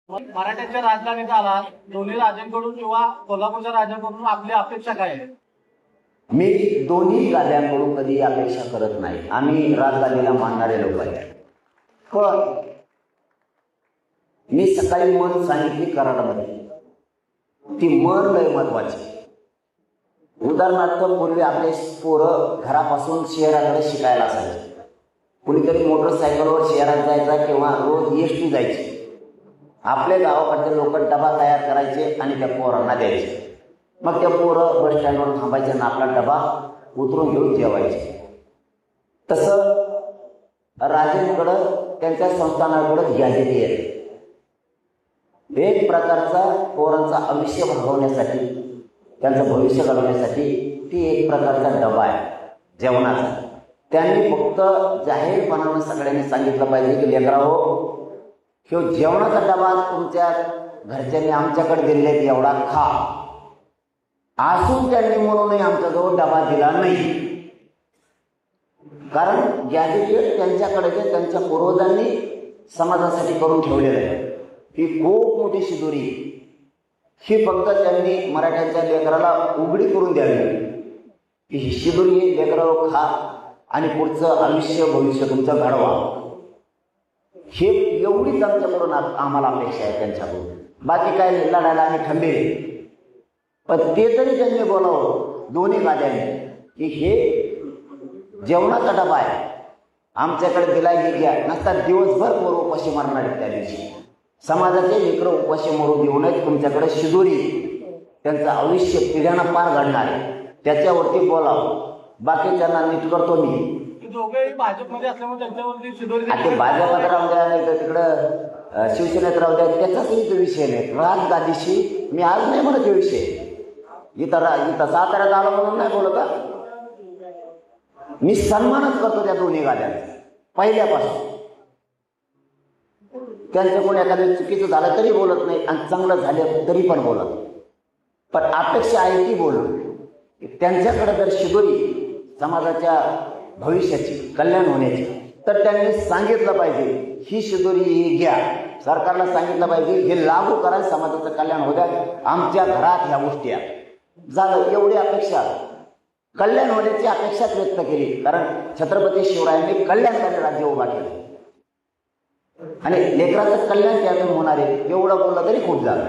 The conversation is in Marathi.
मराठ्यांच्या राजधानीत आला, दोन्ही राजांकडून किंवा कोल्हापूरच्या राजांकडून आपली अपेक्षा काय आहे? मी दोन्ही गाद्यांकडून कधी अपेक्षा करत नाही. आम्ही राजधानीला मानणारे लोक आहे. पण मी सकाळी मन सांगितली कराडामध्ये, ती मन लय महत्वाची. उदाहरणार्थ पूर्वी आपले पोरं घरापासून शहराकडे शिकायला असायचे. कुणीतरी मोटरसायकलवर शहरात जायचा किंवा रोज एसटी जायची. आपल्या गावाकडचे लोक डबा तयार करायचे आणि त्या पोरांना द्यायचे. मग त्या पोरं बस स्टँडवर थांबायचे आणि आपला डबा उतरून घेऊन जेवायचे. तसं राजेंकडं त्यांच्या संस्थानाकडं गॅजेटी आहे. एक प्रकारचा पोरांचा आयुष्य भागवण्यासाठी, त्यांचं भविष्य घडवण्यासाठी ती एक प्रकारचा डबा आहे जेवणाचा. त्यांनी फक्त जाहीरपणानं सगळ्यांनी सांगितलं पाहिजे की लेकरांनो, ह्यो जेवणाचा डबा तुमच्या घरच्यांनी आमच्याकडे दिलेले एवढा खा. असून त्यांनी म्हणूनही आमच्याजवळ डबा दिला नाही. कारण गॅजेटेड त्यांच्याकडे त्यांच्या पूर्वजांनी समाजासाठी करून ठेवलेलं आहे. ही खूप मोठी शिदोरी. ही फक्त त्यांनी मराठ्यांच्या लेकराला उघडी करून द्यावी की ही शिदोरी लेकराला खा आणि पुढचं आयुष्य भविष्य तुमचं घडवा. हे एवढीच आमच्याकडून आम्हाला अपेक्षा आहे त्यांच्याकडून. बाकी काय लढायला आम्ही खंबीर आहे. पण ते तरी त्यांनी बोलावं दोन्ही गाद्याने की हे जेवणाचा डबा आहे, आमच्याकडे दिला हे घ्या. नसता दिवसभर पोरं उपाशी मारणार आहेत. त्या दिवशी समाजाचे लेकरं उपाशी मरू देऊ नयेत. तुमच्याकडे शिदोरी त्यांचं आयुष्य पिढ्यांना पार घडणार आहे, त्याच्यावरती बोलावं. बाकी त्यांना नीट करतो मी. दोघेही भाजपमध्ये असल्यामुळे त्यांच्यावरती शिदोरी ते भाजपात राहू द्या नाही तर तिकडं शिवसेनेत राहू द्या, त्याचाच विषय नाही. राजगादीशी मी आज नाही म्हणत विषय. इथं साताऱ्यात आलो म्हणून नाही बोलत. मी सन्मानच करतो त्या दोन्ही गाद्यांचा पहिल्यापासून. त्यांचं कोण एखादं चुकीचं झालं तरी बोलत नाही आणि चांगलं झालं तरी पण बोलत. पण अपेक्षा आहे ती बोलून त्यांच्याकडे जर शिदोरी समाजाच्या भविष्याची, कल्याण होण्याची, तर त्यांनी सांगितलं पाहिजे ही शिदोरी ही घ्या. सरकारला सांगितलं पाहिजे हे लागू करा, समाजाचं कल्याण होऊ द्या. आमच्या घरात ह्या गोष्टी आहेत. झालं एवढी अपेक्षा, कल्याण होण्याची अपेक्षाच व्यक्त केली. कारण छत्रपती शिवरायांनी कल्याणकारी राज्य उभा केलं आणि लेकराचं कल्याण त्यातून होणार आहे एवढं बोललं तरी खूप झालं.